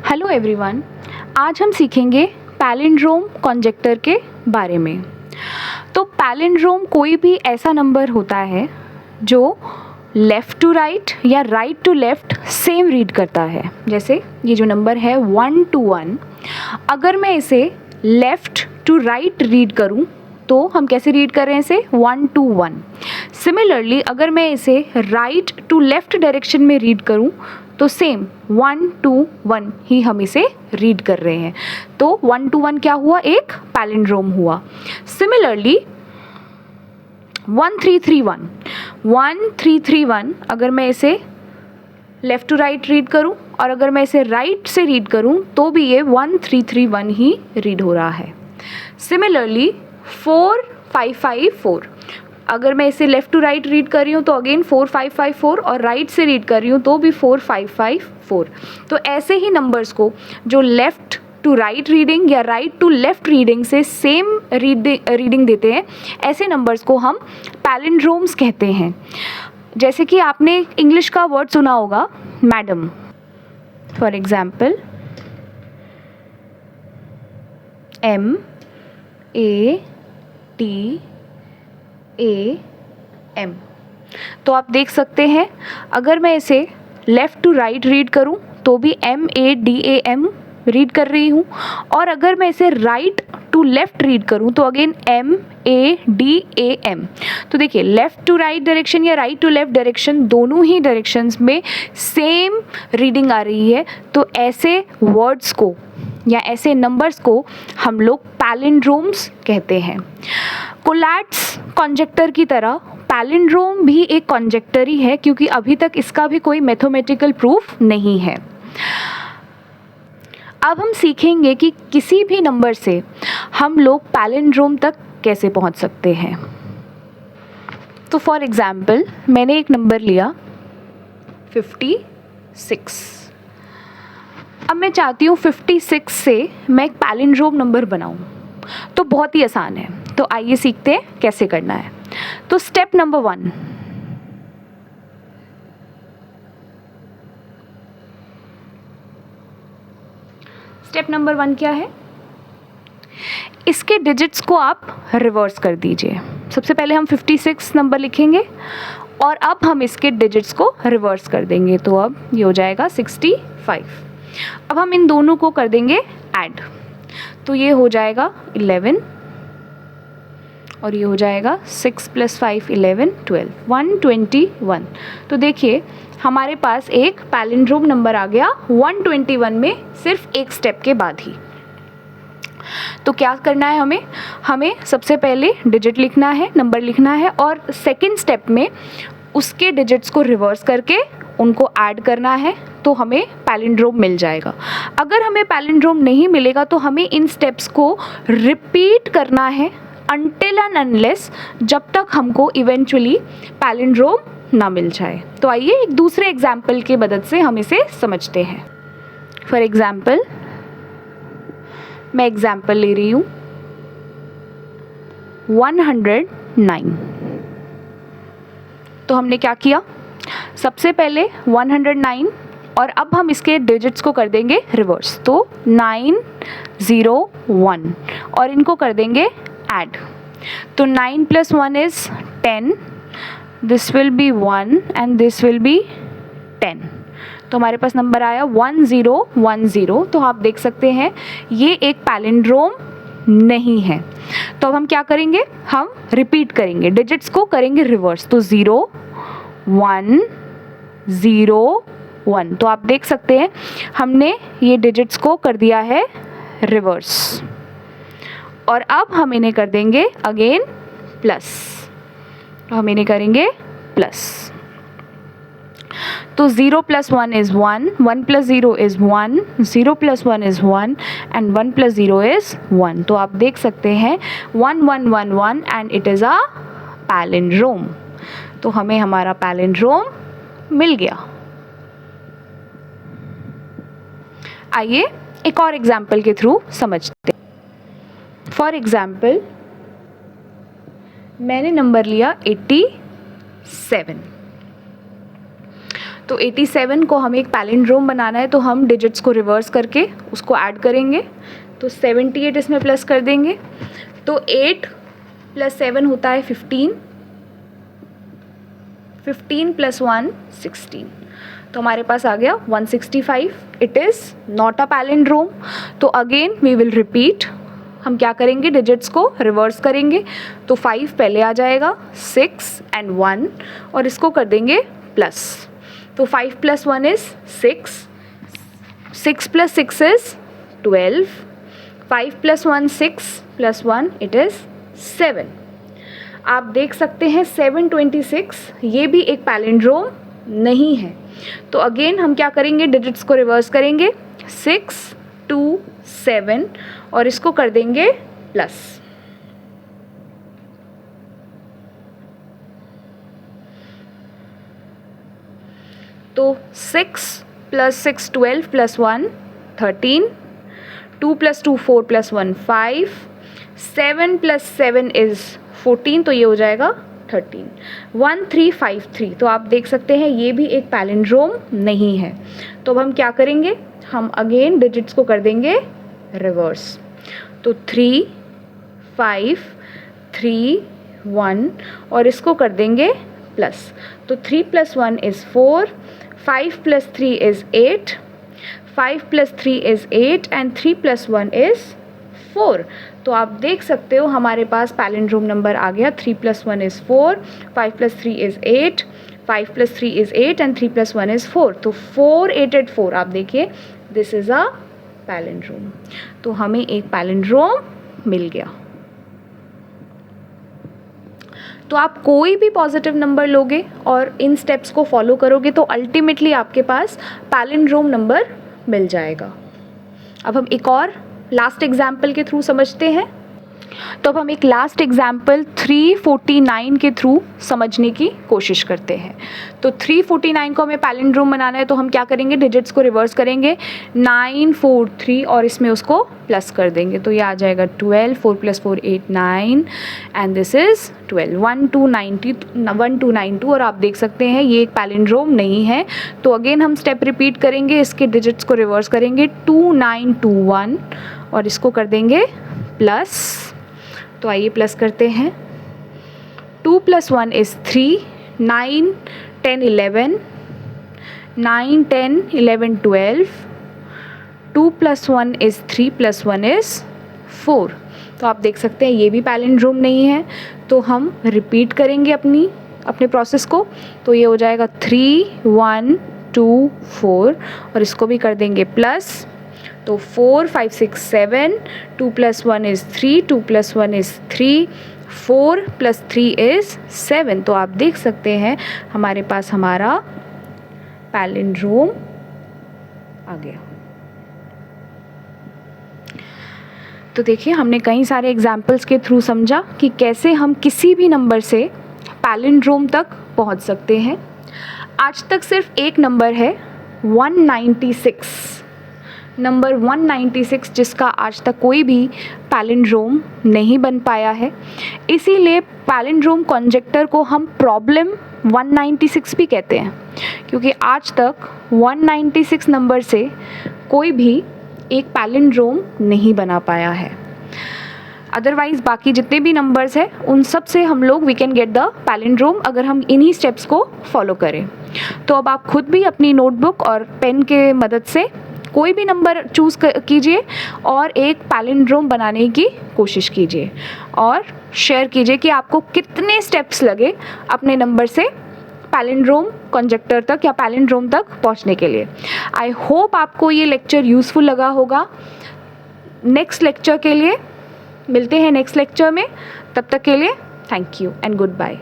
Hello everyone, आज हम सीखेंगे पैलिंड्रोम कॉन्जेक्टर के बारे में। तो पैलिंड्रोम कोई भी ऐसा नंबर होता है जो लेफ़्ट टू राइट या right to left same read करता है। जैसे ये जो नंबर है 1 to 1, अगर मैं इसे लेफ़्ट टू राइट रीड करूँ तो हम कैसे रीड कर रहे हैं इसे 1 to 1। सिमिलरली अगर मैं इसे राइट टू लेफ़्ट डायरेक्शन में रीड करूँ तो सेम 1 to 1 ही हम इसे रीड कर रहे हैं। तो 1 to 1 क्या हुआ, एक पैलिंड्रोम हुआ। सिमिलरली 1331 अगर मैं इसे लेफ़्ट टू राइट रीड करूं और अगर मैं इसे राइट से रीड करूं तो भी ये 1331 ही रीड हो रहा है। सिमिलरली 4554 अगर मैं इसे लेफ़्ट टू राइट रीड कर रही हूँ तो अगेन 4554 और राइट से रीड कर रही हूँ तो भी 4554। तो ऐसे ही नंबर्स को जो लेफ़्ट टू राइट रीडिंग या राइट टू लेफ़्ट रीडिंग से सेम रीडिंग देते हैं, ऐसे नंबर्स को हम पैलिंड्रोम्स कहते हैं। जैसे कि आपने इंग्लिश का वर्ड सुना होगा मैडम, फॉर एग्जाम्पल MADAM। तो आप देख सकते हैं अगर मैं इसे लेफ़्ट टू राइट रीड करूं तो भी MADAM रीड कर रही हूं, और अगर मैं इसे राइट टू लेफ़्ट रीड करूं तो अगेन MADAM। तो देखिए लेफ़्ट टू राइट डायरेक्शन या राइट टू लेफ़्ट डायरेक्शन दोनों ही डायरेक्शंस में सेम रीडिंग आ रही है। तो ऐसे वर्ड्स को या ऐसे नंबर्स को हम लोग पैलिंड्रोम्स कहते हैं। कोलैट्स कॉन्जेक्टर की तरह पैलिंड्रोम भी एक कॉन्जेक्टर ही है, क्योंकि अभी तक इसका भी कोई मैथमेटिकल प्रूफ नहीं है। अब हम सीखेंगे कि किसी भी नंबर से हम लोग पैलिंड्रोम तक कैसे पहुंच सकते हैं। तो फॉर एग्जाम्पल मैंने एक नंबर लिया 56। अब मैं चाहती हूँ 56 से मैं एक पैलिंड्रोम नंबर बनाऊँ। तो बहुत ही आसान है, तो आइए सीखते हैं कैसे करना है। तो स्टेप नंबर 1, स्टेप नंबर 1 क्या है, इसके डिजिट्स को आप रिवर्स कर दीजिए। सबसे पहले हम 56 नंबर लिखेंगे और अब हम इसके डिजिट्स को रिवर्स कर देंगे। तो अब ये हो जाएगा 65। अब हम इन दोनों को कर देंगे ऐड, तो ये हो जाएगा 11 और ये हो जाएगा 6 + 5 11 12 121। तो देखिए हमारे पास एक पैलिंड्रोम नंबर आ गया 121 में सिर्फ एक स्टेप के बाद ही। तो क्या करना है हमें सबसे पहले डिजिट लिखना है, नंबर लिखना है, और सेकंड स्टेप में उसके डिजिट्स को रिवर्स करके उनको ऐड करना है, तो हमें पैलिंड्रोम मिल जाएगा। अगर हमें पैलिंड्रोम नहीं मिलेगा तो हमें इन स्टेप्स को रिपीट करना है अनटिल एंड अनलेस जब तक हमको इवेंचुअली पैलिंड्रोम ना मिल जाए। तो आइए एक दूसरे एग्जाम्पल की मदद से हम इसे समझते हैं। फॉर एग्जाम्पल मैं एग्जाम्पल ले रही हूँ 109। तो हमने क्या किया, सबसे पहले 109 और अब हम इसके डिजिट्स को कर देंगे रिवर्स, तो 901 और इनको कर देंगे ऐड। तो 9 + 1 is 10, this will be 1 and this will be 10। तो हमारे पास नंबर आया 1010। तो आप देख सकते हैं ये एक पैलिंड्रोम नहीं है। तो अब हम क्या करेंगे, हम रिपीट करेंगे, डिजिट्स को करेंगे रिवर्स। तो 0 1 0 1। तो आप देख सकते हैं हमने ये डिजिट्स को कर दिया है रिवर्स, और अब हम इन्हें कर देंगे अगेन प्लस। तो हम इन्हें करेंगे प्लस। तो 0 + 1 is 1, 1 + 0 is 1, 0 + 1 is 1 and 1 + 0 is 1। तो आप देख सकते हैं 1 1 1 1 and it is a palindrome. तो हमें हमारा पैलिंड्रोम मिल गया। आइए एक और एग्जाम्पल के थ्रू समझते हैं। फॉर एग्जाम्पल मैंने नंबर लिया 87। तो 87 को हमें एक पैलिंड्रोम बनाना है, तो हम डिजिट्स को रिवर्स करके उसको ऐड करेंगे। तो 78 इसमें प्लस कर देंगे, तो 8 + 7 होता है 15, 15 + 1 16, तो हमारे पास आ गया 165। It is not a palindrome. तो अगेन वी विल रिपीट, हम क्या करेंगे, डिजिट्स को रिवर्स करेंगे। तो 5 पहले आ जाएगा, 6 and 1, और इसको कर देंगे प्लस। तो 5 + 1 is 6, 6 + 6 is 12, 5 + 1 6 + 1 it is 7। आप देख सकते हैं 726 ये भी एक पैलिंड्रोम नहीं है। तो अगेन हम क्या करेंगे, डिजिट्स को रिवर्स करेंगे, 6 2 7, और इसको कर देंगे प्लस। तो 6 + 6 12 + 1 13, 2 + 2 4 + 1 5, 7 + 7 is 14, तो ये हो जाएगा 13, 1353। तो आप देख सकते हैं ये भी एक पैलिंड्रोम नहीं है। तो अब हम क्या करेंगे, हम अगेन डिजिट्स को कर देंगे रिवर्स। तो 3 5 3 1, और इसको कर देंगे प्लस। तो 3 + 1 is 4, 5 + 3 is 8, 5 + 3 is 8, and 3 + 1 is 4। तो आप देख सकते हो हमारे पास पैलिंड्रोम नंबर आ गया, 3 + 1 is 4, 5 + 3 is 8, 5 + 3 is 8, and 3 + 1 is 4। तो 4 8 8 4, आप देखिए दिस इज़ अ पैलिंड्रोम। तो हमें एक पैलिंड्रोम मिल गया। तो आप कोई भी पॉजिटिव नंबर लोगे और इन स्टेप्स को फॉलो करोगे तो अल्टीमेटली आपके पास पैलिंड्रोम नंबर मिल जाएगा। अब हम एक और लास्ट एग्जाम्पल के थ्रू समझते हैं। तो अब हम एक लास्ट एग्जाम्पल 349 के थ्रू समझने की कोशिश करते हैं। तो 349 को हमें पैलिंड्रोम बनाना है, तो हम क्या करेंगे, डिजिट्स को रिवर्स करेंगे, 9 4 3, और इसमें उसको प्लस कर देंगे। तो ये आ जाएगा 12, 4 + 4 8 9, एंड दिस इज़ 12, 1292, और आप देख सकते हैं ये एक पैलिंड्रोम नहीं है। तो अगेन हम स्टेप रिपीट करेंगे, इसके डिजिट्स को रिवर्स करेंगे, 2921, और इसको कर देंगे प्लस। तो आइए प्लस करते हैं, 2 + 1 is 3, 9 10 11, 9 10 11 12, 2 + 1 is 3 + 1 is 4। तो आप देख सकते हैं ये भी पैलिंड्रोम नहीं है। तो हम रिपीट करेंगे अपने प्रोसेस को। तो ये हो जाएगा 3 1 2 4, और इसको भी कर देंगे प्लस। तो 4 5 6 7, 2 + 1 is 3, 2 + 1 is 3, 4 + 3 is 7। तो आप देख सकते हैं हमारे पास हमारा पैलिंड्रोम आ गया। तो देखिए हमने कई सारे एग्जाम्पल्स के थ्रू समझा कि कैसे हम किसी भी नंबर से पैलिंड्रोम तक पहुंच सकते हैं। आज तक सिर्फ एक नंबर है 196, नंबर 196, जिसका आज तक कोई भी पैलिंड्रोम नहीं बन पाया है। इसीलिए पैलिंड्रोम कॉन्जेक्टर को हम प्रॉब्लम 196 भी कहते हैं, क्योंकि आज तक 196 नंबर से कोई भी एक पैलिंड्रोम नहीं बना पाया है। अदरवाइज़ बाकी जितने भी नंबर्स हैं उन सब से हम लोग we can get the palindrome अगर हम इन्हीं स्टेप्स को फॉलो करें। तो अब आप खुद भी अपनी नोटबुक और पेन के मदद से कोई भी नंबर चूज़ कीजिए और एक पैलिंड्रोम बनाने की कोशिश कीजिए और शेयर कीजिए कि आपको कितने स्टेप्स लगे अपने नंबर से पैलिंड्रोम कॉन्जेक्टर तक या पैलिंड्रोम तक पहुंचने के लिए। आई होप आपको ये लेक्चर यूज़फुल लगा होगा। नेक्स्ट लेक्चर के लिए मिलते हैं नेक्स्ट लेक्चर में, तब तक के लिए thank you and good bye.